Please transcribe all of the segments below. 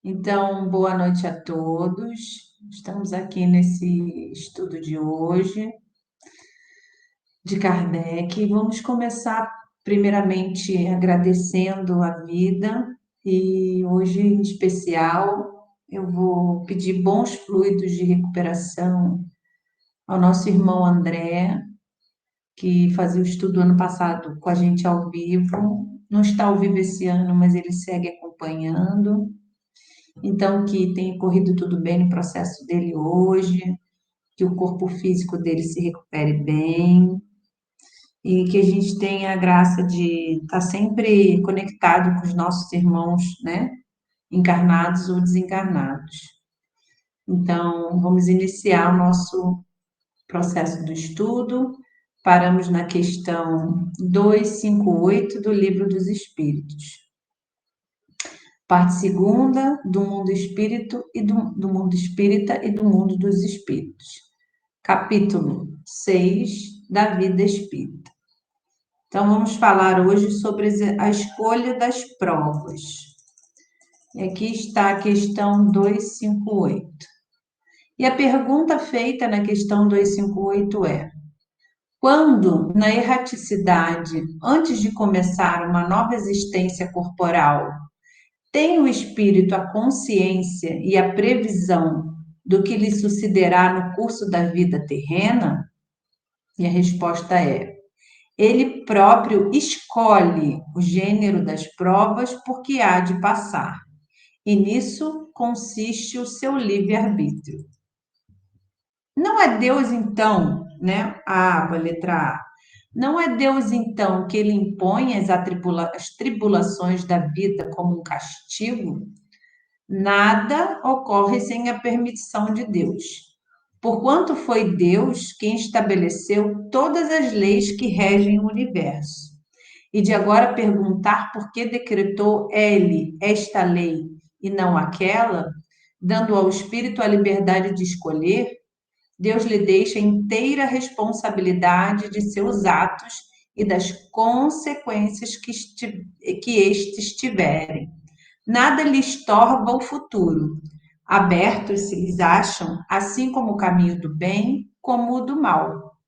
Então, boa noite a todos. Estamos aqui nesse estudo de hoje de Kardec. Vamos começar primeiramente agradecendo a vida e hoje em especial eu vou pedir bons fluidos de recuperação ao nosso irmão André, que fazia o estudo ano passado com a gente ao vivo. Não está ao vivo esse ano, mas ele segue acompanhando. Então, que tenha corrido tudo bem no processo dele hoje, que o corpo físico dele se recupere bem e que a gente tenha a graça de estar sempre conectado com os nossos irmãos, né? Encarnados ou desencarnados. Então, vamos iniciar o nosso processo do estudo. Paramos na questão 258 do Livro dos Espíritos. Parte segunda, do mundo espírito e do mundo espírita e do mundo dos espíritos. Capítulo 6 da vida espírita. Então, vamos falar hoje sobre a escolha das provas. E aqui está a questão 258. E a pergunta feita na questão 258 é: quando, na erraticidade, antes de começar uma nova existência corporal, tem o espírito a consciência e a previsão do que lhe sucederá no curso da vida terrena? E a resposta é: ele próprio escolhe o gênero das provas porque há de passar, e nisso consiste o seu livre-arbítrio. Não é Deus, então, né? A letra A. Não é Deus, então, que ele impõe as tribulações da vida como um castigo? Nada ocorre sem a permissão de Deus, porquanto foi Deus quem estabeleceu todas as leis que regem o universo. E de agora perguntar por que decretou ele esta lei e não aquela, dando ao espírito a liberdade de escolher, Deus lhe deixa inteira responsabilidade de seus atos e das consequências que estes tiverem. Nada lhes torva o futuro. Abertos se lhes acham, assim como o caminho do bem, como o do mal.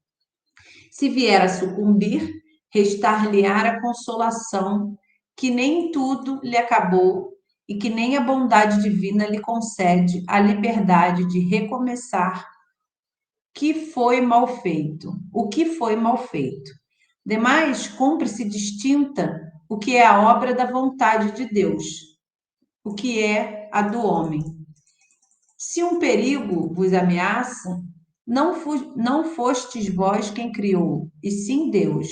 Se vier a sucumbir, restar-lhe-á a consolação, que nem tudo lhe acabou e que nem a bondade divina lhe concede a liberdade de recomeçar que foi mal feito, o que foi mal feito. Demais, cumpre-se distinta o que é a obra da vontade de Deus, o que é a do homem. Se um perigo vos ameaça, não fostes vós quem criou, e sim Deus.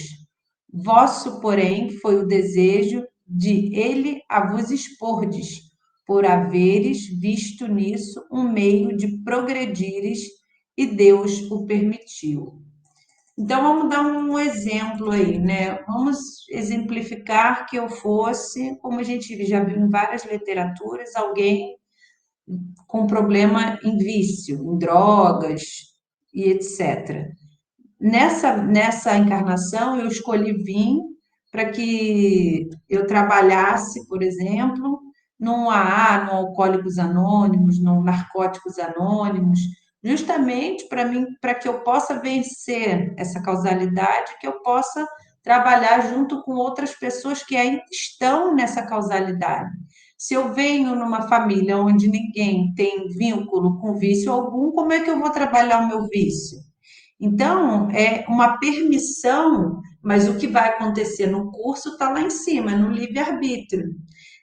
Vosso, porém, foi o desejo de ele a vos expordes, por haveres visto nisso um meio de progredires, e Deus o permitiu. Então, vamos dar um exemplo aí, né? Vamos exemplificar que eu fosse, como a gente já viu em várias literaturas, alguém com problema em vício, em drogas e etc. Nessa encarnação, eu escolhi vir para que eu trabalhasse, por exemplo, num AA, no Alcoólicos Anônimos, no Narcóticos Anônimos, justamente para mim, para que eu possa vencer essa causalidade, que eu possa trabalhar junto com outras pessoas que ainda estão nessa causalidade. Se eu venho numa família onde ninguém tem vínculo com vício algum, como é que eu vou trabalhar o meu vício? Então, é uma permissão, mas o que vai acontecer no curso está lá em cima, no livre-arbítrio.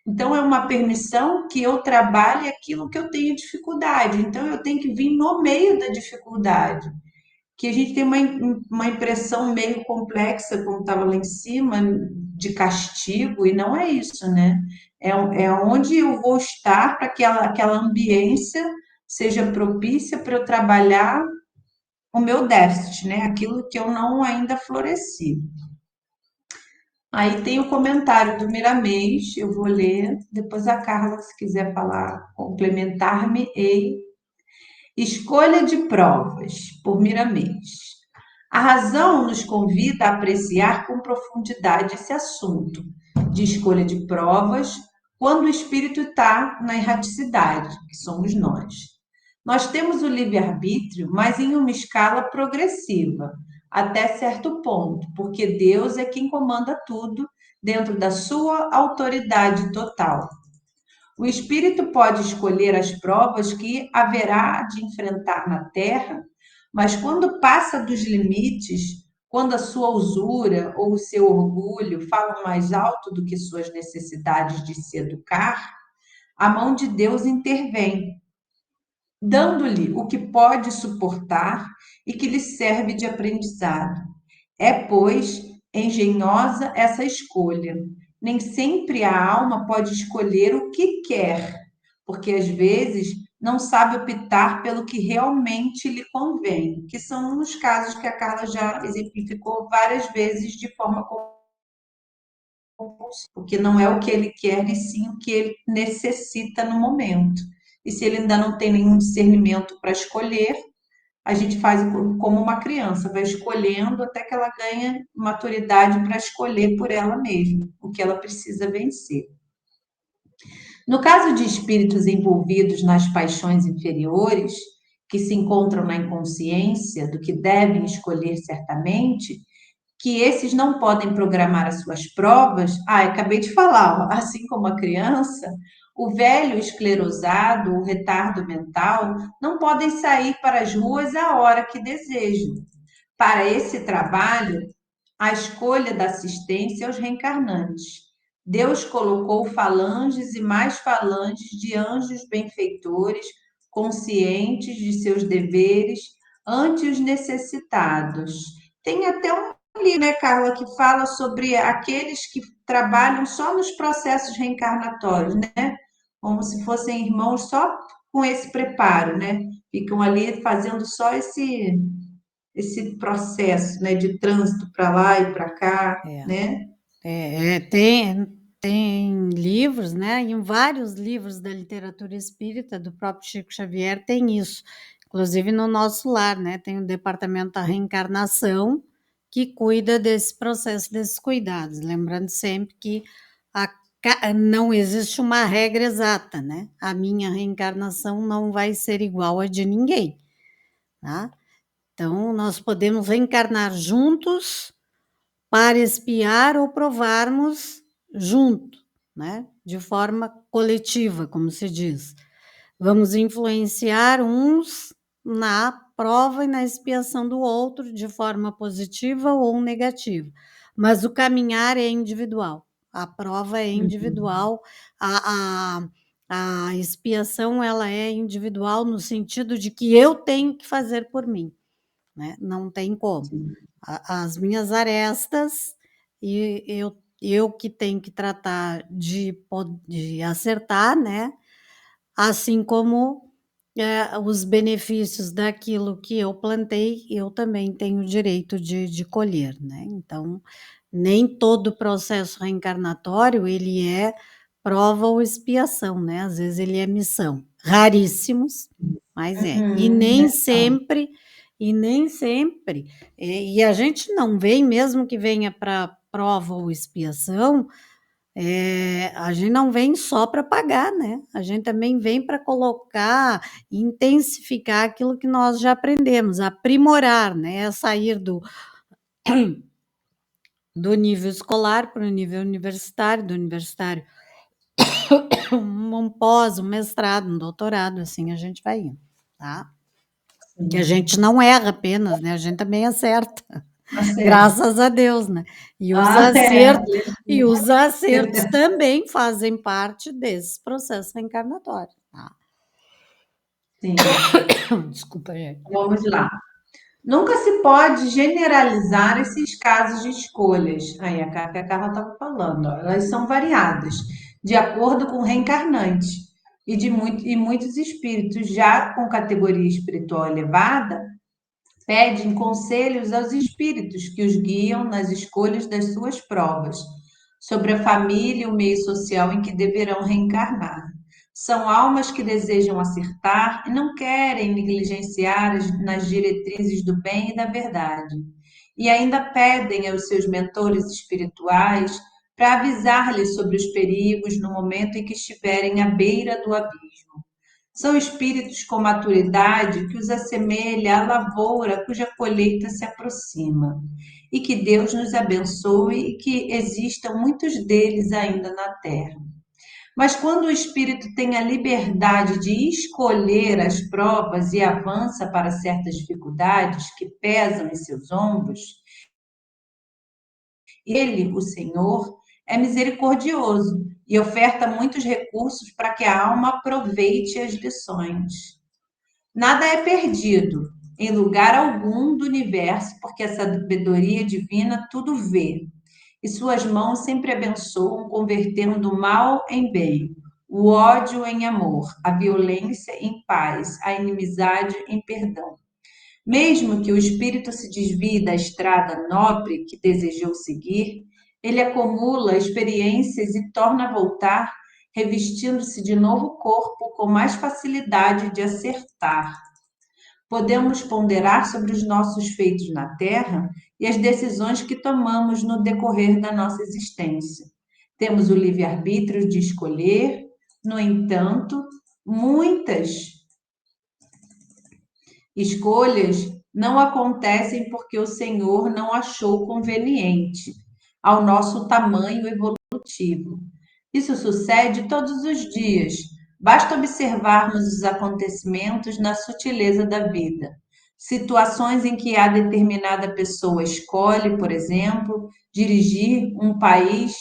Então, é uma permissão que eu trabalhe aquilo que eu tenho dificuldade. Então, eu tenho que vir no meio da dificuldade. Que a gente tem uma impressão meio complexa, como estava lá em cima, de castigo, e não é isso, né? É onde eu vou estar para que aquela ambiência seja propícia para eu trabalhar o meu déficit, né? Aquilo que eu não ainda floresci. Aí tem o comentário do Miramês, eu vou ler, depois a Carla, se quiser falar, complementar-me, e escolha de provas, por Miramês. A razão nos convida a apreciar com profundidade esse assunto de escolha de provas, quando o espírito está na erraticidade, que somos nós. Nós temos o livre-arbítrio, mas em uma escala progressiva, até certo ponto, porque Deus é quem comanda tudo dentro da sua autoridade total. O espírito pode escolher as provas que haverá de enfrentar na Terra, mas quando passa dos limites, quando a sua usura ou o seu orgulho falam mais alto do que suas necessidades de se educar, a mão de Deus intervém, dando-lhe o que pode suportar e que lhe serve de aprendizado. É, pois, engenhosa essa escolha. Nem sempre a alma pode escolher o que quer, porque às vezes não sabe optar pelo que realmente lhe convém, que são os casos que a Carla já exemplificou várias vezes de forma compulsiva, porque não é o que ele quer, e sim o que ele necessita no momento. E se ele ainda não tem nenhum discernimento para escolher, a gente faz como uma criança, vai escolhendo até que ela ganha maturidade para escolher por ela mesma o que ela precisa vencer. No caso de espíritos envolvidos nas paixões inferiores, que se encontram na inconsciência do que devem escolher certamente, que esses não podem programar as suas provas, acabei de falar, ó, assim como a criança, o velho esclerosado, o retardo mental, não podem sair para as ruas a hora que desejam. Para esse trabalho, a escolha da assistência aos reencarnantes. Deus colocou falanges e mais falanges de anjos benfeitores, conscientes de seus deveres ante os necessitados. Tem até um livro, né, Carla, que fala sobre aqueles que trabalham só nos processos reencarnatórios, né? Como se fossem irmãos só com esse preparo, né? Ficam ali fazendo só esse processo, né, de trânsito para lá e para cá, É. né? Tem livros, né? Em vários livros da literatura espírita, do próprio Chico Xavier, tem isso. Inclusive no nosso lar, né? Tem o departamento da reencarnação que cuida desse processo, desses cuidados. Lembrando sempre que não existe uma regra exata, né? A minha reencarnação não vai ser igual a de ninguém, tá? Então, nós podemos reencarnar juntos para espiar ou provarmos junto, né? De forma coletiva, como se diz. Vamos influenciar uns na prova e na expiação do outro de forma positiva ou negativa. Mas o caminhar é individual, a prova é individual, a expiação ela é individual no sentido de que eu tenho que fazer por mim, né? Não tem como. As minhas arestas, e eu que tenho que tratar de acertar, né? Assim como os benefícios daquilo que eu plantei, eu também tenho o direito de colher, né? Então, nem todo processo reencarnatório ele é prova ou expiação, né? Às vezes ele é missão. Raríssimos, mas é. E nem sempre, e a gente não vem, mesmo que venha para prova ou expiação, a gente não vem só para pagar, né? A gente também vem para colocar, intensificar aquilo que nós já aprendemos, aprimorar, né? Sair do nível escolar para o nível universitário, do universitário um pós, um mestrado, um doutorado, assim a gente vai indo, tá? Que a gente não erra apenas, né? A gente também acerta. Tá certo. Graças a Deus, né? E os acertos também fazem parte desses processos reencarnatórios. Tá? Sim. Desculpa, gente. Vamos lá. Nunca se pode generalizar esses casos de escolhas. Aí, que a Carla estava falando, ó, elas são variadas, de acordo com o reencarnante. E muitos espíritos, já com categoria espiritual elevada, pedem conselhos aos espíritos que os guiam nas escolhas das suas provas, sobre a família e o meio social em que deverão reencarnar. São almas que desejam acertar e não querem negligenciar nas diretrizes do bem e da verdade. E ainda pedem aos seus mentores espirituais para avisar-lhes sobre os perigos no momento em que estiverem à beira do abismo. São espíritos com maturidade que os assemelha à lavoura cuja colheita se aproxima. E que Deus nos abençoe e que existam muitos deles ainda na Terra. Mas quando o espírito tem a liberdade de escolher as provas e avança para certas dificuldades que pesam em seus ombros, ele, o Senhor, é misericordioso e oferta muitos recursos para que a alma aproveite as lições. Nada é perdido em lugar algum do universo, porque a sabedoria divina tudo vê. E suas mãos sempre abençoam, convertendo o mal em bem, o ódio em amor, a violência em paz, a inimizade em perdão. Mesmo que o espírito se desvie da estrada nobre que desejou seguir, ele acumula experiências e torna a voltar, revestindo-se de novo corpo com mais facilidade de acertar. Podemos ponderar sobre os nossos feitos na Terra e as decisões que tomamos no decorrer da nossa existência. Temos o livre-arbítrio de escolher, no entanto, muitas escolhas não acontecem porque o Senhor não achou conveniente ao nosso tamanho evolutivo. Isso sucede todos os dias. Basta observarmos os acontecimentos na sutileza da vida. Situações em que a determinada pessoa escolhe, por exemplo, dirigir um país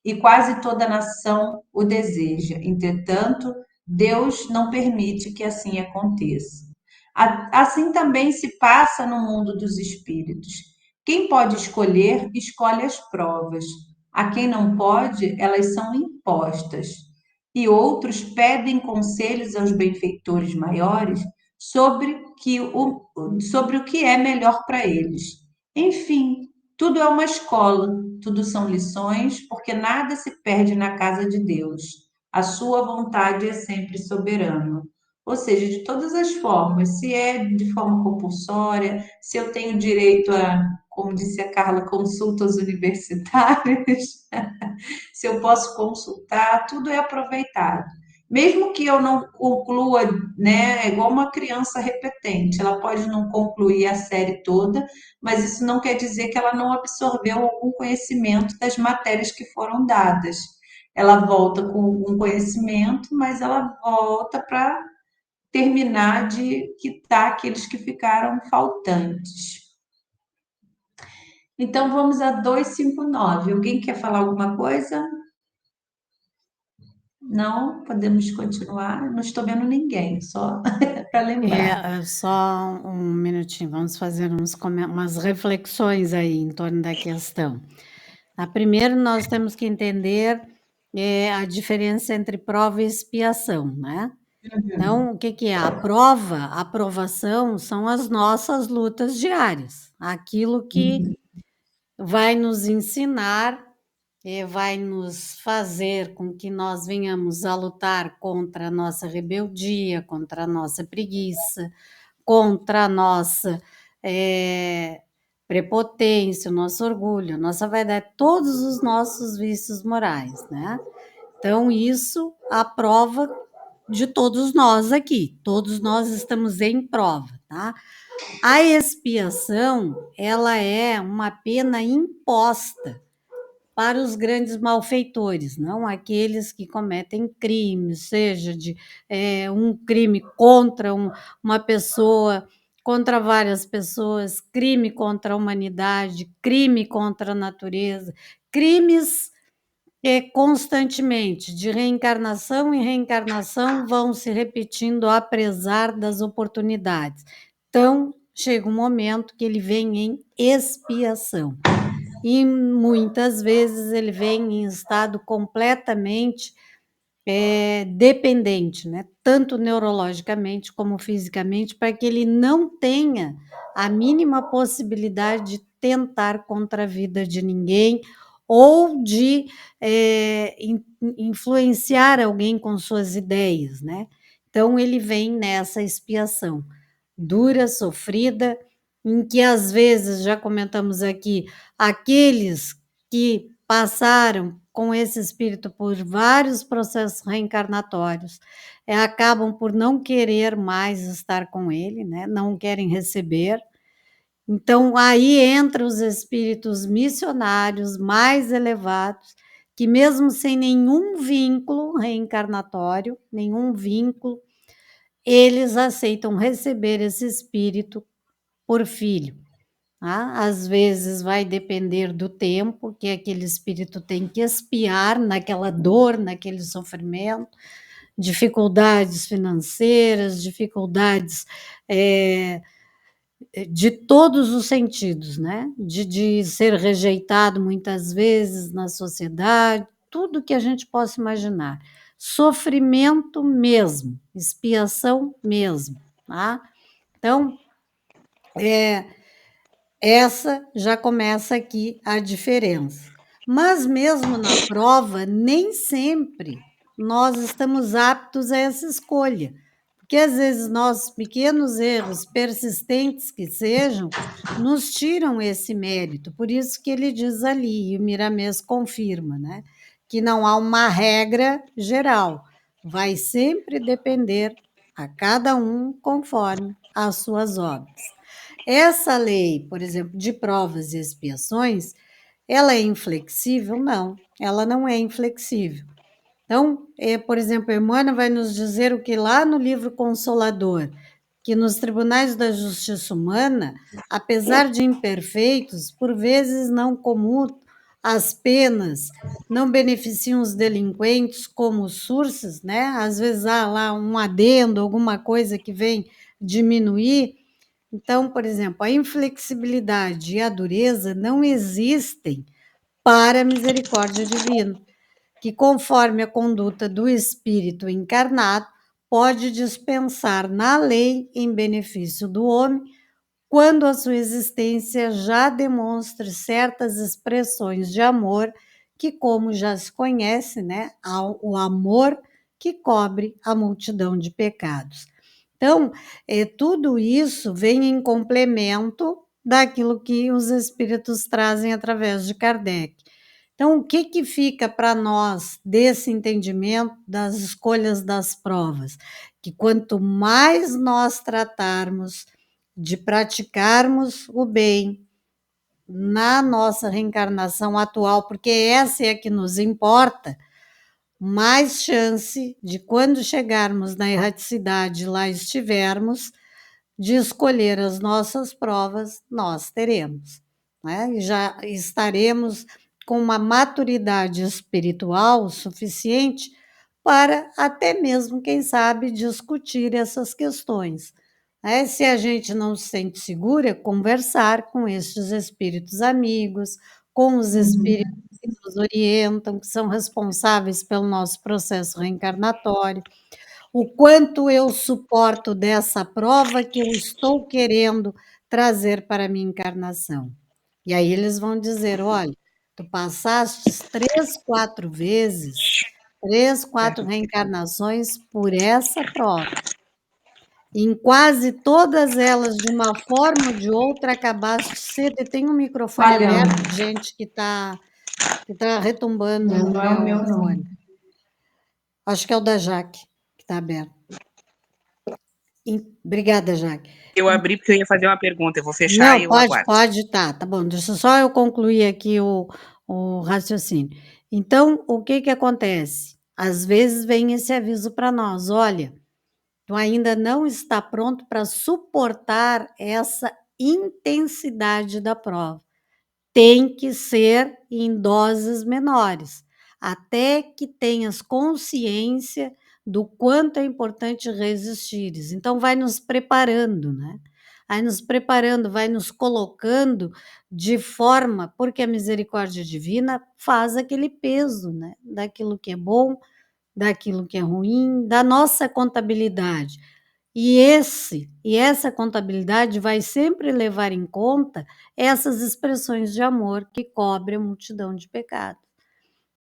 e quase toda a nação o deseja. Entretanto, Deus não permite que assim aconteça. Assim também se passa no mundo dos espíritos. Quem pode escolher, escolhe as provas. A quem não pode, elas são impostas. E outros pedem conselhos aos benfeitores maiores sobre o que é melhor para eles. Enfim, tudo é uma escola, tudo são lições, porque nada se perde na casa de Deus. A sua vontade é sempre soberana. Ou seja, de todas as formas, se é de forma compulsória, se eu tenho direito a, como disse a Carla, consultas universitárias, se eu posso consultar, tudo é aproveitado. Mesmo que eu não conclua, né, é igual uma criança repetente, ela pode não concluir a série toda, mas isso não quer dizer que ela não absorveu algum conhecimento das matérias que foram dadas. Ela volta com algum conhecimento, mas ela volta para terminar de quitar aqueles que ficaram faltantes. Então vamos a 259. Alguém quer falar alguma coisa? Não? Podemos continuar? Não estou vendo ninguém, só para lembrar. Só um minutinho, vamos fazer umas reflexões aí em torno da questão. Primeiro, nós temos que entender a diferença entre prova e expiação, né? Então, o que que é? A prova, a aprovação são as nossas lutas diárias, aquilo que vai nos ensinar e vai nos fazer com que nós venhamos a lutar contra a nossa rebeldia, contra a nossa preguiça, contra a nossa prepotência, o nosso orgulho, a nossa vaidade, todos os nossos vícios morais, né? Então, isso a prova de todos nós aqui, todos nós estamos em prova, tá? A expiação, ela é uma pena imposta para os grandes malfeitores, não aqueles que cometem crimes, seja de um crime contra uma pessoa, contra várias pessoas, crime contra a humanidade, crime contra a natureza, crimes que constantemente, de reencarnação em reencarnação, vão se repetindo apesar das oportunidades. Então, chega um momento que ele vem em expiação. E muitas vezes ele vem em estado completamente dependente, né? Tanto neurologicamente como fisicamente, para que ele não tenha a mínima possibilidade de tentar contra a vida de ninguém ou de influenciar alguém com suas ideias, né? Então ele vem nessa expiação dura, sofrida, em que às vezes, já comentamos aqui, aqueles que passaram com esse espírito por vários processos reencarnatórios, acabam por não querer mais estar com ele, né? Não querem receber. Então, aí entram os espíritos missionários mais elevados, que mesmo sem nenhum vínculo reencarnatório, nenhum vínculo, eles aceitam receber esse espírito por filho. Tá? Às vezes vai depender do tempo que aquele espírito tem que expiar naquela dor, naquele sofrimento, dificuldades financeiras, dificuldades de todos os sentidos, né? De ser rejeitado muitas vezes na sociedade, tudo que a gente possa imaginar. Sofrimento mesmo, expiação mesmo, tá? Então, essa já começa aqui a diferença. Mas mesmo na prova, nem sempre nós estamos aptos a essa escolha. Porque às vezes nossos pequenos erros, persistentes que sejam, nos tiram esse mérito. Por isso que ele diz ali, e o Miramês confirma, né? Que não há uma regra geral. Vai sempre depender a cada um conforme as suas obras. Essa lei, por exemplo, de provas e expiações, ela é inflexível? Não, ela não é inflexível. Então, por exemplo, Emmanuel vai nos dizer o que lá no livro Consolador, que nos tribunais da justiça humana, apesar de imperfeitos, por vezes não comutam as penas, não beneficiam os delinquentes como os surces, né? Às vezes há lá um adendo, alguma coisa que vem diminuir. Então, por exemplo, a inflexibilidade e a dureza não existem para a misericórdia divina, que, conforme a conduta do espírito encarnado, pode dispensar na lei em benefício do homem, quando a sua existência já demonstre certas expressões de amor, que, como já se conhece, né, o amor que cobre a multidão de pecados. Então, tudo isso vem em complemento daquilo que os espíritos trazem através de Kardec. Então, o que, que fica para nós desse entendimento das escolhas das provas? Que quanto mais nós tratarmos de praticarmos o bem na nossa reencarnação atual, porque essa é a que nos importa, mais chance de, quando chegarmos na erraticidade, lá estivermos, de escolher as nossas provas, nós teremos, né? E já estaremos com uma maturidade espiritual suficiente para até mesmo, quem sabe, discutir essas questões. Né? Se a gente não se sente segura, conversar com estes espíritos amigos, com os espíritos que nos orientam, que são responsáveis pelo nosso processo reencarnatório. O quanto eu suporto dessa prova que eu estou querendo trazer para a minha encarnação. E aí eles vão dizer: olha, tu passaste 3, 4 vezes, 3, 4 reencarnações por essa prova. Em quase todas elas, de uma forma ou de outra, acabaste cedo. E tem um microfone Falhando. aberto, gente, que tá retumbando Não, no não é o meu, meu não. fone. Acho que é o da Jaque, que está aberto. Obrigada, Jaque. Eu abri porque eu ia fazer uma pergunta, eu vou fechar Não, e eu aguardo. pode, tá bom. Deixa só eu concluir aqui o raciocínio. Então, o que que acontece? Às vezes vem esse aviso para nós: olha, tu ainda não está pronto para suportar essa intensidade da prova. Tem que ser em doses menores, até que tenhas consciência do quanto é importante resistires. Então, vai nos preparando, né? Vai nos preparando, vai nos colocando de forma, porque a misericórdia divina faz aquele peso, né? Daquilo que é bom, daquilo que é ruim, da nossa contabilidade. E essa contabilidade vai sempre levar em conta essas expressões de amor que cobre a multidão de pecados.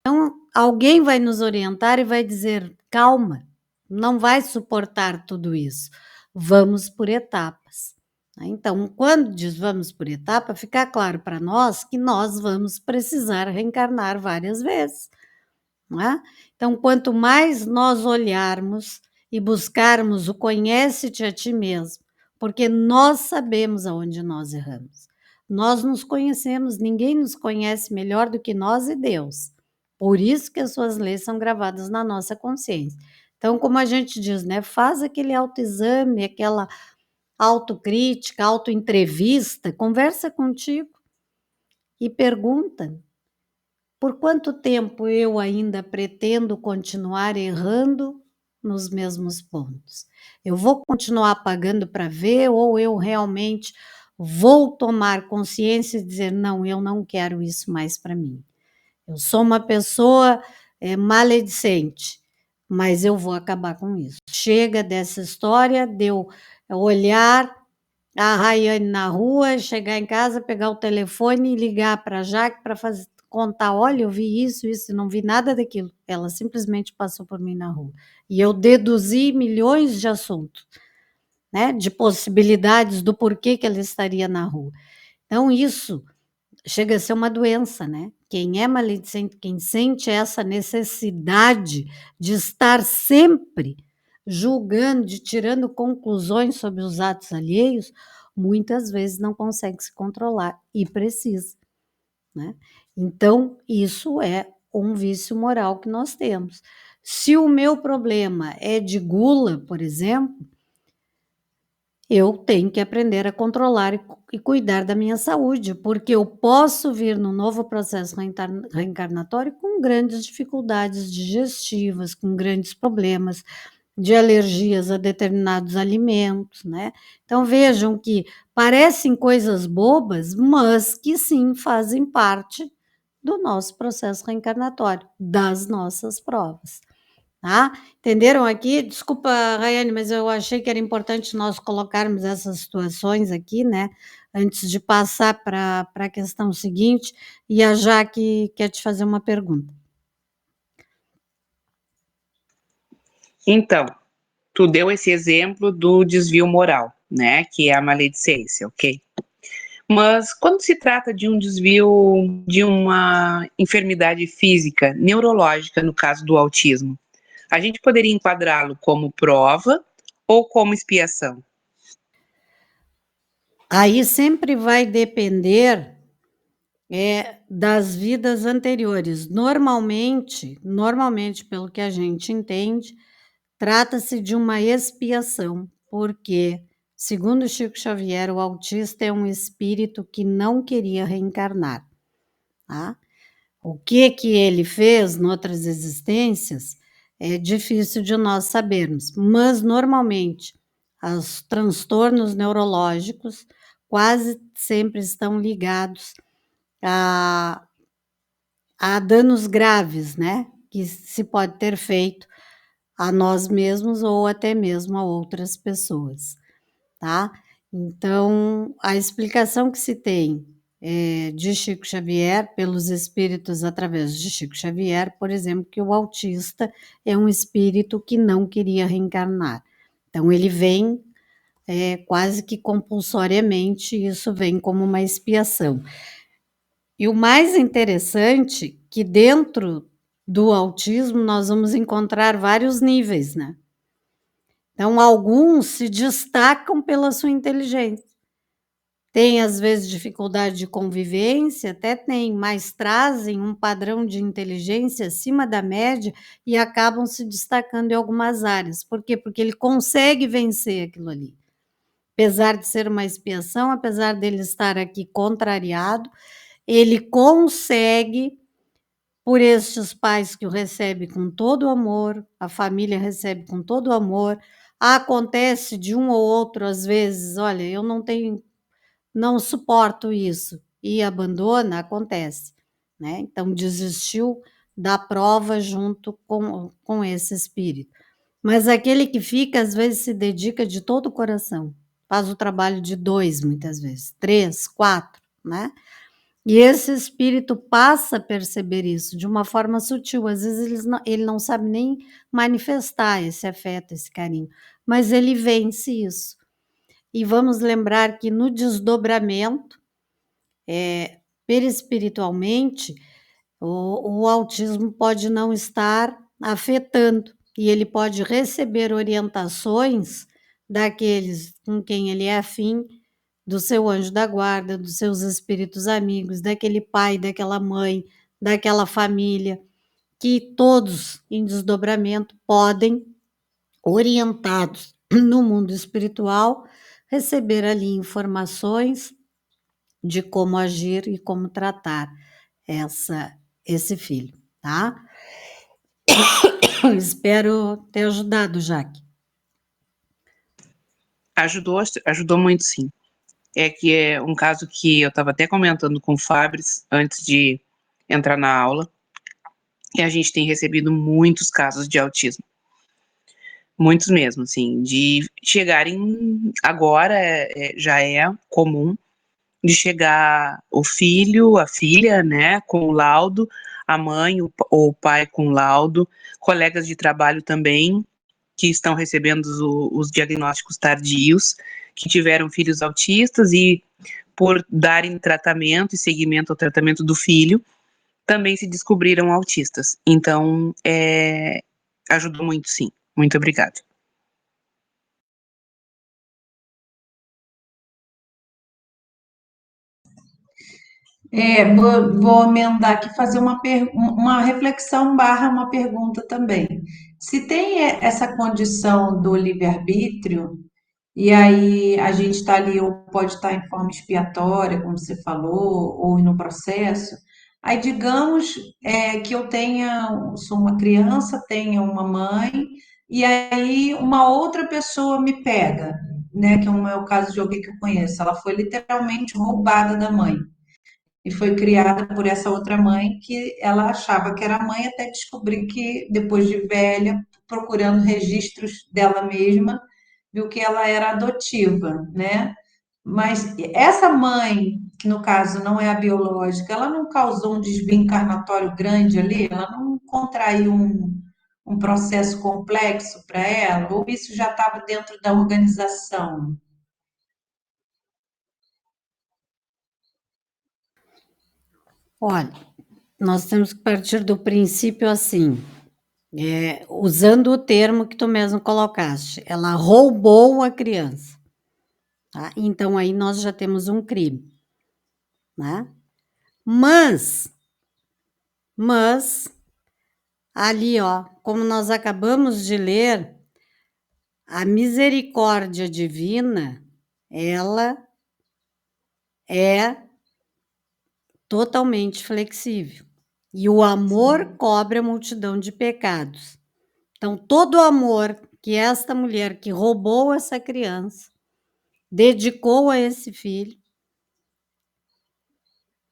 Então, alguém vai nos orientar e vai dizer: calma, não vai suportar tudo isso. Vamos por etapas. Então, quando diz vamos por etapa, fica claro para nós que nós vamos precisar reencarnar várias vezes, não é? Então, quanto mais nós olharmos e buscarmos o conhece-te a ti mesmo, porque nós sabemos aonde nós erramos. Nós nos conhecemos, ninguém nos conhece melhor do que nós e Deus. Por isso que as suas leis são gravadas na nossa consciência. Então, como a gente diz, né? Faz aquele autoexame, aquela autocrítica, autoentrevista, conversa contigo e pergunta: por quanto tempo eu ainda pretendo continuar errando nos mesmos pontos? Eu vou continuar pagando para ver ou eu realmente vou tomar consciência e dizer: não, eu não quero isso mais para mim. Eu sou uma pessoa maledicente, mas eu vou acabar com isso. Chega dessa história de eu olhar a Rayane na rua, chegar em casa, pegar o telefone e ligar para a Jaque para contar: olha, eu vi isso, não vi nada daquilo. Ela simplesmente passou por mim na rua. E eu deduzi milhões de assuntos, né? De possibilidades do porquê que ela estaria na rua. Então, isso chega a ser uma doença, né? Quem é maledicente, quem sente essa necessidade de estar sempre julgando, de tirando conclusões sobre os atos alheios, muitas vezes não consegue se controlar e precisa, né? Então, isso é um vício moral que nós temos. Se o meu problema é de gula, por exemplo, eu tenho que aprender a controlar e cuidar da minha saúde, porque eu posso vir no novo processo reencarnatório com grandes dificuldades digestivas, com grandes problemas de alergias a determinados alimentos, né? Então vejam que parecem coisas bobas, mas que sim fazem parte do nosso processo reencarnatório, das nossas provas. Tá? Entenderam aqui? Desculpa, Rayane, mas eu achei que era importante nós colocarmos essas situações aqui, né? Antes de passar para a questão seguinte, e a Jaque quer te fazer uma pergunta. Então, tu deu esse exemplo do desvio moral, né? Que é a maledicência, ok? Mas quando se trata de um desvio de uma enfermidade física, neurológica, no caso do autismo, a gente poderia enquadrá-lo como prova ou como expiação? Aí sempre vai depender das vidas anteriores. Normalmente, pelo que a gente entende, trata-se de uma expiação, porque, segundo Chico Xavier, o autista é um espírito que não queria reencarnar. Tá? O que ele fez em outras existências é difícil de nós sabermos, mas normalmente os transtornos neurológicos quase sempre estão ligados a danos graves, né? Que se pode ter feito a nós mesmos ou até mesmo a outras pessoas, tá? Então, a explicação que se tem de Chico Xavier, pelos espíritos através de Chico Xavier, por exemplo, que o autista é um espírito que não queria reencarnar. Então, ele vem quase que compulsoriamente, isso vem como uma expiação. E o mais interessante que dentro do autismo nós vamos encontrar vários níveis, né? Então, alguns se destacam pela sua inteligência. Tem, às vezes, dificuldade de convivência, até tem, mas trazem um padrão de inteligência acima da média e acabam se destacando em algumas áreas. Por quê? Porque ele consegue vencer aquilo ali. Apesar de ser uma expiação, apesar dele estar aqui contrariado, ele consegue, por estes pais que o recebem com todo o amor, a família recebe com todo o amor, acontece de um ou outro, às vezes, olha, eu não suporto isso, e abandona, acontece, né? Então, desistiu da prova junto com esse espírito. Mas aquele que fica, às vezes, se dedica de todo o coração, faz o trabalho de 2, muitas vezes, 3, 4, né? E esse espírito passa a perceber isso de uma forma sutil. Às vezes ele não sabe nem manifestar esse afeto, esse carinho, mas ele vence isso. E vamos lembrar que no desdobramento, perispiritualmente, o autismo pode não estar afetando, e ele pode receber orientações daqueles com quem ele é afim, do seu anjo da guarda, dos seus espíritos amigos, daquele pai, daquela mãe, daquela família, que todos em desdobramento podem, orientados no mundo espiritual, receber ali informações de como agir e como tratar esse filho, tá? Espero ter ajudado, Jaque. Ajudou muito, sim. É que é um caso que eu estava até comentando com o Fabris antes de entrar na aula, e a gente tem recebido muitos casos de autismo. Muitos mesmo, assim, de chegarem agora, já é comum, de chegar o filho, a filha, né, com o laudo, a mãe ou o pai com laudo, colegas de trabalho também, que estão recebendo os diagnósticos tardios, que tiveram filhos autistas e por darem tratamento e seguimento ao tratamento do filho, também se descobriram autistas. Então, ajudou muito, sim. Muito obrigada. Vou emendar aqui, fazer uma reflexão barra uma pergunta também. Se tem essa condição do livre-arbítrio, e aí a gente está ali, ou pode estar em forma expiatória, como você falou, ou no processo. Aí digamos que eu sou uma criança, tenha uma mãe, e aí uma outra pessoa me pega, né? Que é o caso de alguém que eu conheço. Ela foi literalmente roubada da mãe e foi criada por essa outra mãe que ela achava que era mãe até descobrir que depois de velha, procurando registros dela mesma, viu que ela era adotiva, né? Mas essa mãe, que no caso não é a biológica, ela não causou um desvio encarnatório grande ali? Ela não contraiu um processo complexo para ela? Ou isso já estava dentro da organização? Olha, nós temos que partir do princípio assim, usando o termo que tu mesmo colocaste, ela roubou a criança, tá? Então aí nós já temos um crime, né? Mas ali, ó, como nós acabamos de ler, a misericórdia divina, ela é totalmente flexível. E o amor cobre a multidão de pecados. Então, todo o amor que esta mulher que roubou essa criança dedicou a esse filho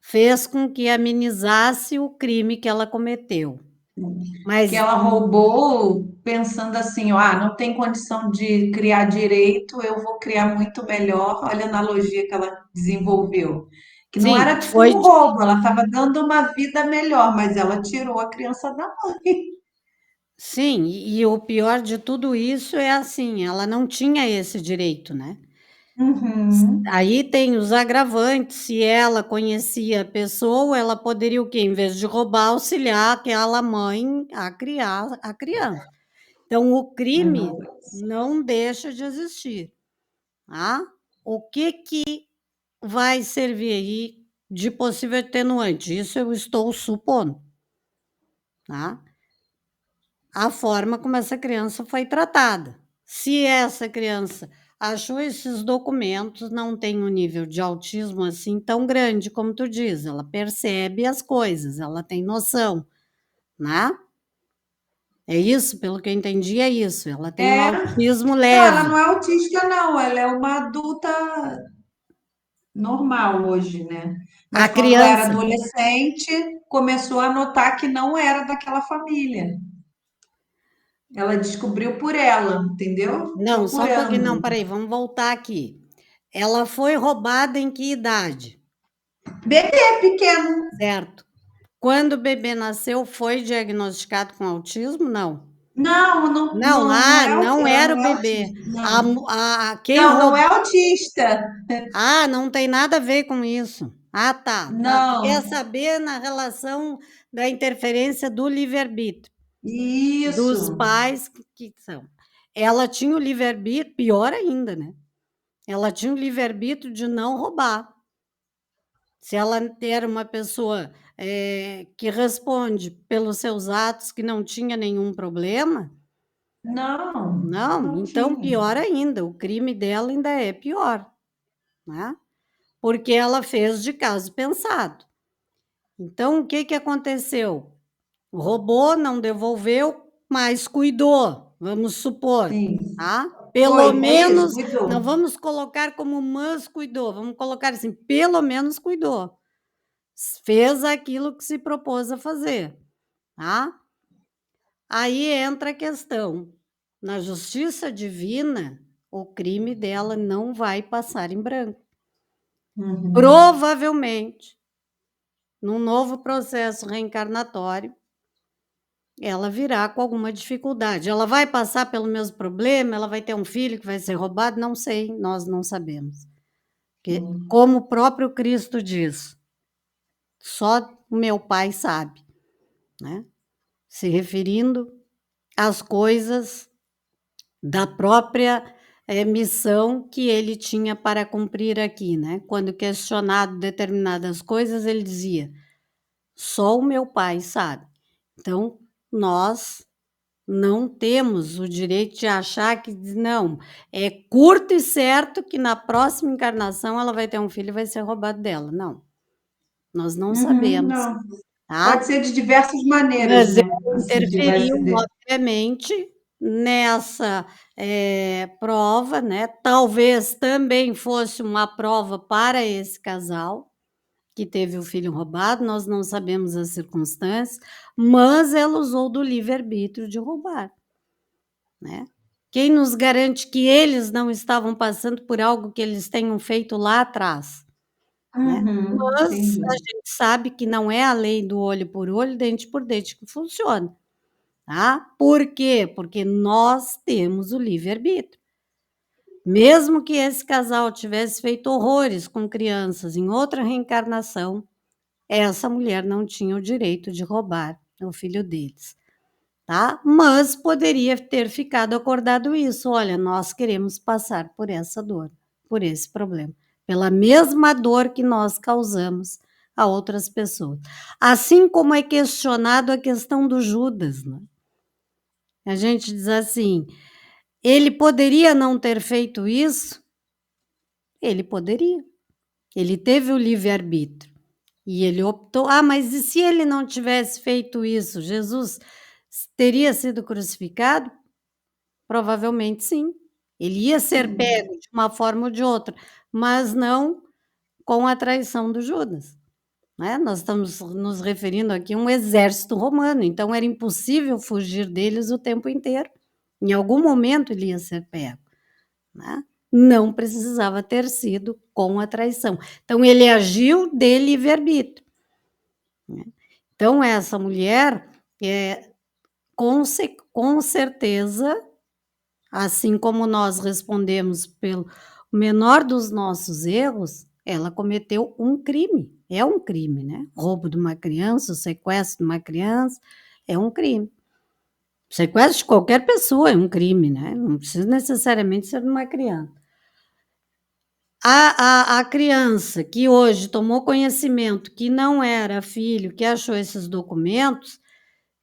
fez com que amenizasse o crime que ela cometeu. Que Mas ela roubou pensando assim, ó, não tem condição de criar direito, eu vou criar muito melhor. Olha a analogia que ela desenvolveu. Que não sim, era tipo um roubo, ela estava dando uma vida melhor, mas ela tirou a criança da mãe. sim, e o pior de tudo isso é assim, ela não tinha esse direito, né? Uhum. Aí tem os agravantes, se ela conhecia a pessoa, ela poderia o quê? Em vez de roubar, auxiliar aquela mãe a criar a criança. Então, o Mas não crime foi assim. não deixa de existir, tá? O que vai servir aí de possível atenuante? Isso eu estou supondo, tá? A forma como essa criança foi tratada. Se essa criança achou esses documentos, não tem um nível de autismo assim tão grande como tu diz, ela percebe as coisas, ela tem noção, né? É isso, pelo que eu entendi, é isso. Ela tem um É, autismo não, ela leve. não é autista, não, ela é uma adulta normal hoje, né? A Mas quando ela era criança, adolescente, começou a notar que não era daquela família. Ela descobriu por ela, entendeu? não, só um pouquinho, não, Procurando. peraí, vamos voltar aqui. Ela foi roubada em que idade? Bebê pequeno. Certo. Quando o bebê nasceu, foi diagnosticado com autismo? Não. Não, não, Não, não é, não ela era não o é bebê. autista. Não, Quem não, não roubou. é autista. Não tem nada a ver com isso. Tá. Tu quer Não, saber na relação da interferência do livre-arbítrio, dos isso. pais que são. Ela tinha o livre-arbítrio, pior ainda, né? Ela tinha o livre-arbítrio de não roubar. Se ela era uma pessoa que responde pelos seus atos, que não tinha nenhum problema, Não, não, não então tinha. pior ainda, o crime dela ainda é pior, né? Porque ela fez de caso pensado. Então, o que que aconteceu? Roubou, não devolveu, mas cuidou, vamos supor, Sim. tá? Foi, Pelo é isso, menos, não cuidou. vamos colocar como mas cuidou, vamos colocar assim, pelo menos cuidou. Fez aquilo que se propôs a fazer, tá? Aí entra a questão. Na justiça divina, o crime dela não vai passar em branco. Uhum. Provavelmente, num novo processo reencarnatório, ela virá com alguma dificuldade. Ela vai passar pelo mesmo problema, ela vai ter um filho que vai ser roubado, não sei, nós não sabemos. Como o próprio Cristo diz, só o meu Pai sabe, né? Se referindo às coisas da própria missão que ele tinha para cumprir aqui, né? Quando questionado determinadas coisas, ele dizia: só o meu Pai sabe. Então, nós não temos o direito de achar que não, é curto e certo que na próxima encarnação ela vai ter um filho e vai ser roubado dela. Não, nós não Uhum, sabemos, não. tá? Pode ser de diversas maneiras, Mas ele né? Assim, que vai interferiu, se de... obviamente, nessa prova, né? Talvez também fosse uma prova para esse casal que teve o filho roubado, nós não sabemos as circunstâncias, mas ela usou do livre-arbítrio de roubar, né? Quem nos garante que eles não estavam passando por algo que eles tenham feito lá atrás, né? Uhum, Mas a entendi. gente sabe que não é a lei do olho por olho, dente por dente que funciona, tá? Por quê? Porque nós temos o livre-arbítrio. Mesmo que esse casal tivesse feito horrores com crianças em outra reencarnação, essa mulher não tinha o direito de roubar o filho deles, tá? Mas poderia ter ficado acordado isso, olha, nós queremos passar por essa dor, por esse problema, pela mesma dor que nós causamos a outras pessoas. Assim como é questionado a questão do Judas, né? A gente diz assim, ele poderia não ter feito isso? Ele poderia. Ele teve o livre-arbítrio. E ele optou. Mas e se ele não tivesse feito isso? Jesus teria sido crucificado? Provavelmente sim. Ele ia ser pego de uma forma ou de outra, mas não com a traição do Judas, né? Nós estamos nos referindo aqui a um exército romano, então era impossível fugir deles o tempo inteiro. Em algum momento ele ia ser pego, né? Não precisava ter sido com a traição. Então ele agiu de livre-arbítrio, né? Então essa mulher, com certeza, assim como nós respondemos pelo menor dos nossos erros, ela cometeu um crime. É um crime, né? Roubo de uma criança, o sequestro de uma criança é um crime. Sequestro de qualquer pessoa é um crime, né? Não precisa necessariamente ser de uma criança. A criança que hoje tomou conhecimento que não era filho, que achou esses documentos,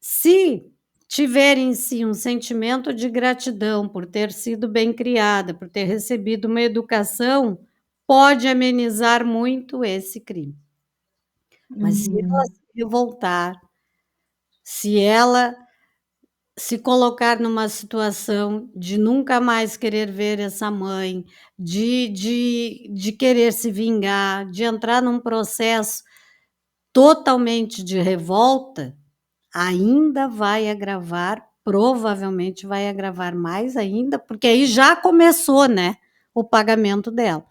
se tiver em si um sentimento de gratidão por ter sido bem criada, por ter recebido uma educação, pode amenizar muito esse crime. Mas se ela Uhum. se revoltar, se ela se colocar numa situação de nunca mais querer ver essa mãe, de querer se vingar, de entrar num processo totalmente de revolta, ainda vai agravar, provavelmente vai agravar mais ainda, porque aí já começou, né, o pagamento dela.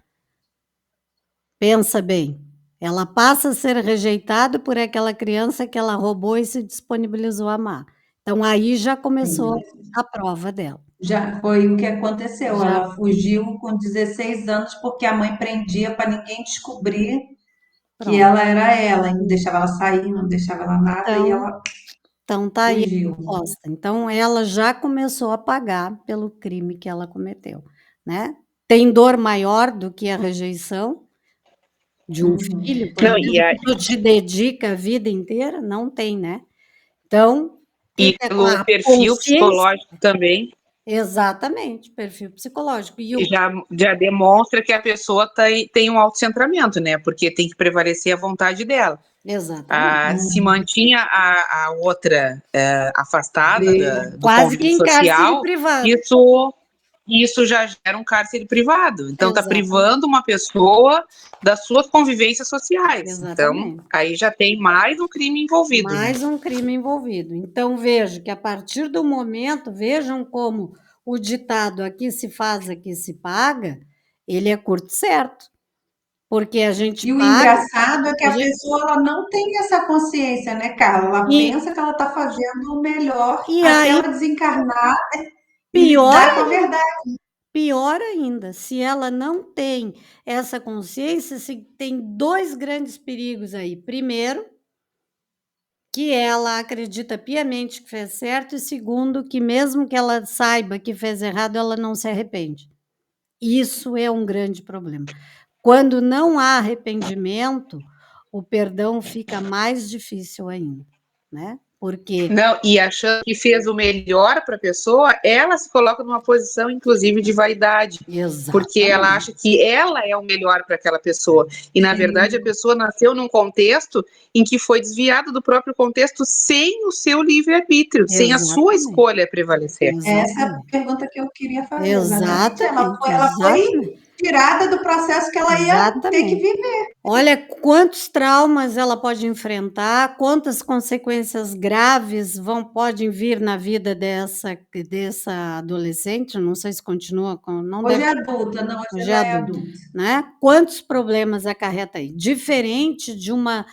Pensa bem, ela passa a ser rejeitada por aquela criança que ela roubou e se disponibilizou a amar. Então, aí já começou a prova dela. Já foi o que aconteceu. Já Ela fugiu com 16 anos porque a mãe prendia para ninguém descobrir que pronto. ela era ela, e não deixava ela sair, não deixava ela nada, e Então, ela então tá aí a fugiu. resposta. Então, ela já começou a pagar pelo crime que ela cometeu, né? Tem dor maior do que a rejeição de um Uhum. filho, por Não, e, exemplo, que tu te dedica a vida inteira? Não tem, né? Então, e fica com pelo a perfil consciência. psicológico também, Exatamente, perfil psicológico. E o já demonstra que a pessoa tem um autocentramento, né? Porque tem que prevalecer a vontade dela. exatamente. Se mantinha a outra afastada do Quase que convívio em cárcere social, privado. isso já gera um cárcere privado. Então, está Exatamente, privando uma pessoa das suas convivências sociais. Então, exatamente. aí já tem mais um crime envolvido, né? Mais um crime envolvido. Então, vejo que a partir do momento, vejam como o ditado aqui se faz, aqui se paga, ele é curto e certo. Porque a gente E o paga, engraçado é que a a gente, pessoa ela não tem essa consciência, né, Carla? Ela e, pensa que ela está fazendo o melhor e até aí, ela desencarnar e pior lidar com a verdade. Pior ainda, se ela não tem essa consciência, se tem dois grandes perigos aí. Primeiro, que ela acredita piamente que fez certo, e segundo, que mesmo que ela saiba que fez errado, ela não se arrepende. Isso é um grande problema. Quando não há arrependimento, o perdão fica mais difícil ainda, né? Porque Não, e achando que fez o melhor para a pessoa, ela se coloca numa posição, inclusive, de vaidade, porque ela exatamente, acha que ela é o melhor para aquela pessoa. E, na verdade, a Sim, pessoa nasceu num contexto em que foi desviada do próprio contexto sem o seu livre-arbítrio, sem a sua exatamente, escolha prevalecer. essa é a exatamente, pergunta que eu queria fazer, exatamente. exatamente, Ela foi exatamente. tirada do processo que ela ia ter que Exatamente. viver. Olha quantos traumas ela pode enfrentar, quantas consequências graves podem vir na vida dessa adolescente, não sei se continua com, não Hoje deve, é adulta, não, hoje hoje é ela é adulto, adulta. né? Quantos problemas acarreta aí? Diferente de uma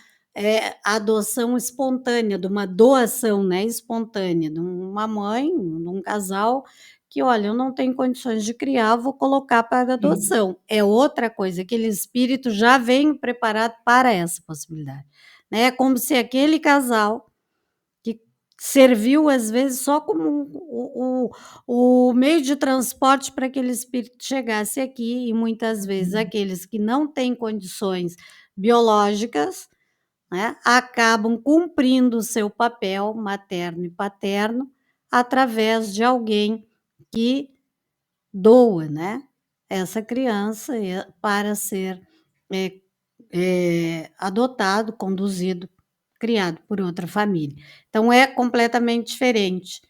adoção espontânea, de uma doação, né, espontânea, de uma mãe, de um casal que, olha, eu não tenho condições de criar, vou colocar para Sim. adoção. É outra coisa, aquele espírito já vem preparado para essa possibilidade. Né? É como se aquele casal que serviu, às vezes, só como o meio de transporte para aquele espírito chegasse aqui, e muitas vezes aqueles que não têm condições biológicas, né, acabam cumprindo o seu papel materno e paterno através de alguém que doa, né, essa criança para ser adotado, conduzido, criado por outra família. Então é completamente diferente,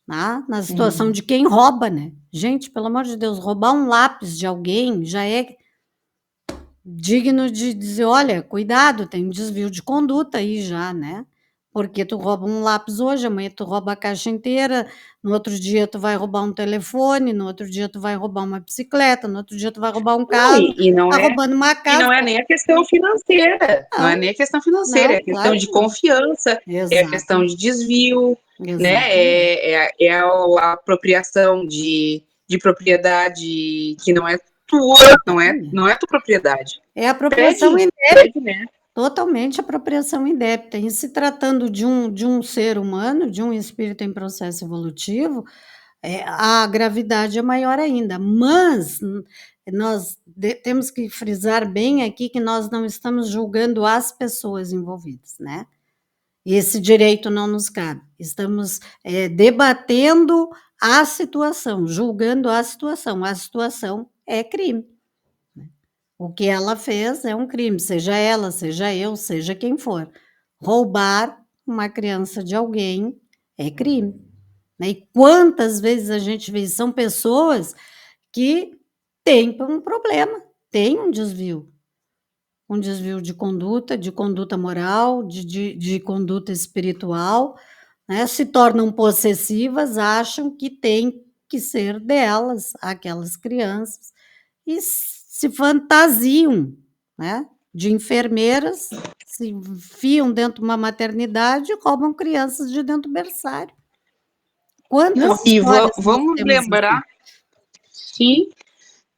tá? Na situação Sim. de quem rouba, né? Gente, pelo amor de Deus, roubar um lápis de alguém já é digno de dizer: olha, cuidado, tem um desvio de conduta aí já, né? Porque tu rouba um lápis hoje, amanhã tu rouba a caixa inteira, no outro dia tu vai roubar um telefone, no outro dia tu vai roubar uma bicicleta, no outro dia tu vai roubar um Não, carro, não tá é roubando uma E casa. não é nem a questão financeira, não é Não, nem a questão financeira, é não, a questão claro de que não. confiança, é a Exato, questão de desvio, né? exatamente. É a apropriação de propriedade que não é tua, não é tua propriedade. É apropriação Pede, indébita, pede, né? totalmente apropriação indébita. E se tratando de um ser humano, de um espírito em processo evolutivo, a gravidade é maior ainda. Mas nós temos que frisar bem aqui que nós não estamos julgando as pessoas envolvidas, né? Esse direito não nos cabe. Estamos debatendo a situação, julgando a situação. A situação é crime. O que ela fez é um crime, seja ela, seja eu, seja quem for. Roubar uma criança de alguém é crime. Né? E quantas vezes a gente vê, são pessoas que têm um problema, têm um desvio de conduta moral, de conduta espiritual, né? Se tornam possessivas, acham que tem que ser delas, aquelas crianças, e se fantasiam, né, de enfermeiras, se enfiam dentro de uma maternidade e roubam crianças de dentro do berçário. Quantas Não, e histórias nós vamos temos assim? lembrar, sim,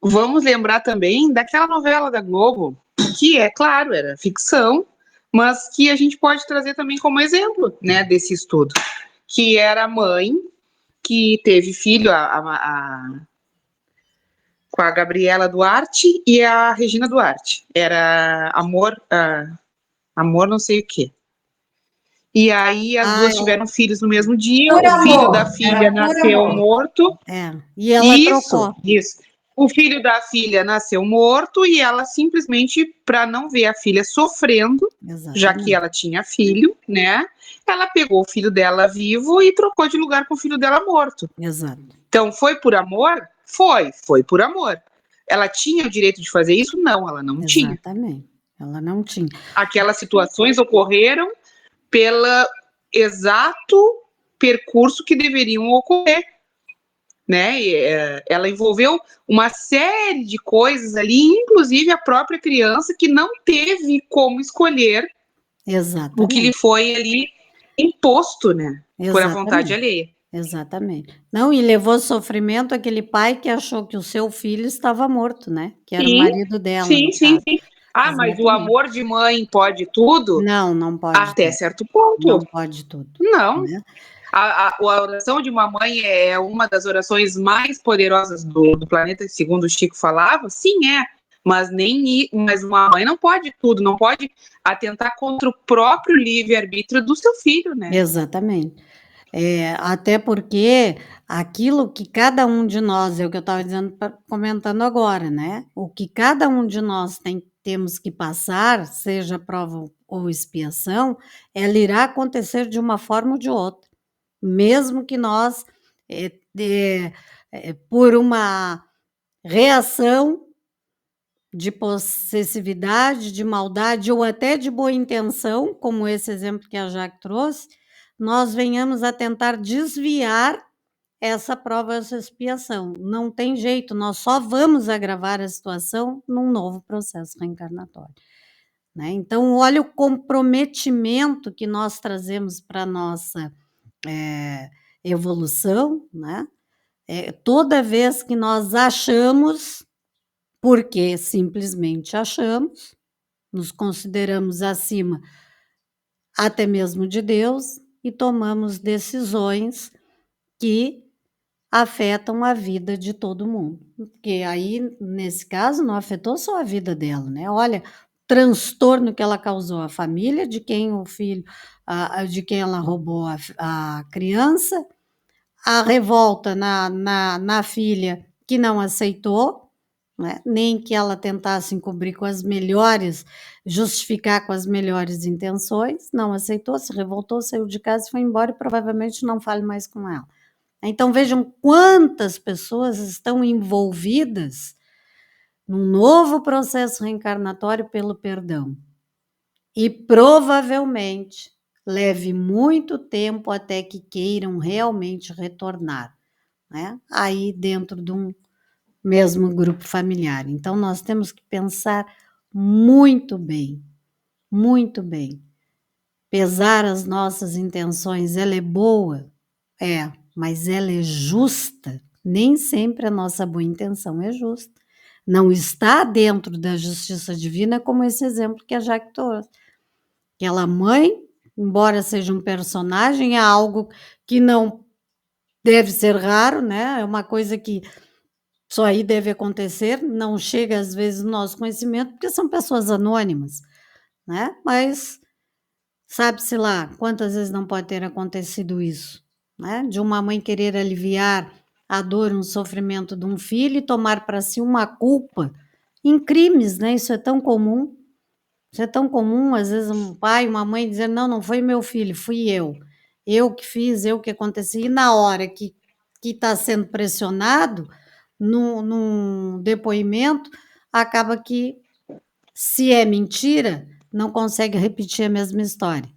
vamos lembrar também daquela novela da Globo, que é claro, era ficção, mas que a gente pode trazer também como exemplo, né, desse estudo, que era a mãe que teve filho com a Gabriela Duarte e a Regina Duarte. Era amor não sei o quê. E aí as Ah, duas tiveram filhos no mesmo dia, Por o filho da amor, filha era por nasceu amor. morto. e ela Isso, trocou. isso. O filho da filha nasceu morto e ela simplesmente, para não ver a filha sofrendo, já que Exatamente, ela tinha filho, né? Ela pegou o filho dela vivo e trocou de lugar com o filho dela morto. exato, Então, foi por amor? Foi por amor. Ela tinha o direito de fazer isso? Não, ela não tinha. exatamente. Ela não tinha. Aquelas situações ocorreram pelo exato percurso que deveriam ocorrer, né? Ela envolveu uma série de coisas ali, inclusive a própria criança que não teve como escolher o que lhe Exatamente, foi ali imposto, né? Por a vontade exatamente, alheia. exatamente. Não, e levou sofrimento aquele pai que achou que o seu filho estava morto, né? Que era o Sim, marido dela, sim, no sim, caso. sim. Ah, mas o Exatamente. amor de mãe pode tudo? Não, não pode Até tudo. certo ponto. Não pode tudo, Não. né? A oração de uma mãe é uma das orações mais poderosas do planeta, segundo o Chico falava. Sim, é. Mas uma mãe não pode tudo, não pode atentar contra o próprio livre-arbítrio do seu filho, né? Exatamente. Até porque aquilo que cada um de nós, é o que eu estava dizendo, comentando agora, né? O que cada um de nós temos que passar, seja prova ou expiação, ela irá acontecer de uma forma ou de outra. Mesmo que nós, por uma reação de possessividade, de maldade ou até de boa intenção, como esse exemplo que a Jaque trouxe, nós venhamos a tentar desviar essa prova, essa expiação. Não tem jeito, nós só vamos agravar a situação num novo processo reencarnatório. Né? Então, olha o comprometimento que nós trazemos para a nossa evolução, né? Toda vez que nós achamos, porque simplesmente achamos, nos consideramos acima até mesmo de Deus e tomamos decisões que afetam a vida de todo mundo. Porque aí, nesse caso, não afetou só a vida dela, né? Olha, transtorno que ela causou à família, de quem o filho, de quem ela roubou a criança, a revolta na filha que não aceitou, né? Nem que ela tentasse encobrir com as melhores, justificar com as melhores intenções, não aceitou, se revoltou, saiu de casa e foi embora e provavelmente não fale mais com ela. Então vejam quantas pessoas estão envolvidas num novo processo reencarnatório pelo perdão. E provavelmente leve muito tempo até que queiram realmente retornar, né? Aí dentro de um mesmo grupo familiar. Então nós temos que pensar muito bem, muito bem. Pesar as nossas intenções, ela é boa? Mas ela é justa? Nem sempre a nossa boa intenção é justa. Não está dentro da justiça divina, como esse exemplo que a Jaque trouxe. Aquela mãe, embora seja um personagem, é algo que não deve ser raro, né? É uma coisa que só aí deve acontecer, não chega às vezes no nosso conhecimento, porque são pessoas anônimas, né? Mas sabe-se lá quantas vezes não pode ter acontecido isso, né? De uma mãe querer aliviar a dor, um sofrimento de um filho e tomar para si uma culpa em crimes, né? Isso é tão comum. Isso é tão comum, às vezes um pai, uma mãe dizer, não, não foi meu filho, fui eu. Eu que fiz, eu que aconteci. E na hora que está sendo pressionado, num depoimento, acaba que, se é mentira, não consegue repetir a mesma história,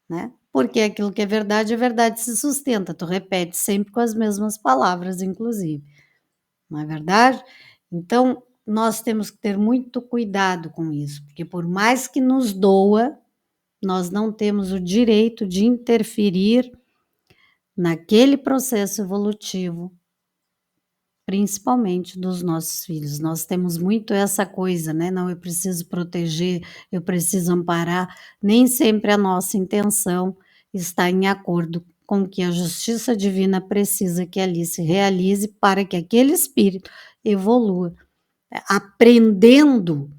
né? Porque aquilo que é verdade se sustenta. Tu repete sempre com as mesmas palavras, inclusive. Não é verdade? Então, nós temos que ter muito cuidado com isso, porque por mais que nos doa, nós não temos o direito de interferir naquele processo evolutivo, principalmente dos nossos filhos. Nós temos muito essa coisa, né? Não, eu preciso proteger, eu preciso amparar. Nem sempre a nossa intenção está em acordo com o que a justiça divina precisa que ali se realize para que aquele espírito evolua, aprendendo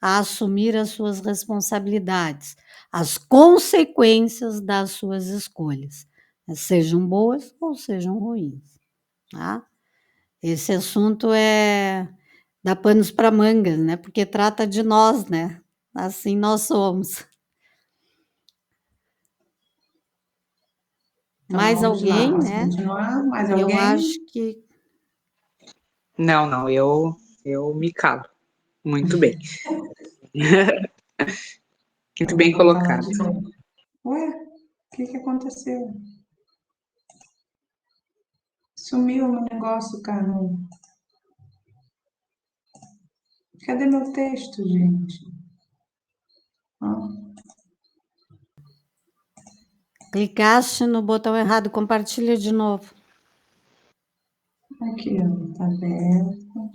a assumir as suas responsabilidades, as consequências das suas escolhas, sejam boas ou sejam ruins, tá? Esse assunto dá panos para mangas, né? Porque trata de nós, né? Assim nós somos. Então Mais vamos lá, alguém, posso né? continuar? Mais Eu alguém? acho que Não, eu me calo. Muito bem. Então Muito vou bem botar lá colocado. de novo. Ué, o que aconteceu? Sumiu o meu negócio, Carol. Cadê meu texto, gente? Ah, clicaste no botão errado, compartilha de novo. aqui, ó, tá aberto.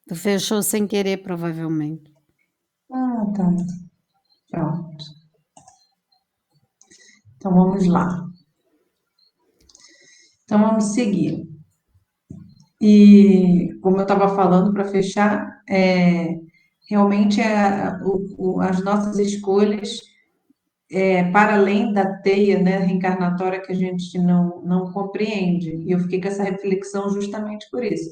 Tu fechou sem querer, provavelmente. Ah, tá. Pronto. Então vamos lá. Então vamos seguir. E como eu estava falando para fechar, realmente as nossas escolhas, para além da teia, né, reencarnatória que a gente não compreende. E eu fiquei com essa reflexão justamente por isso.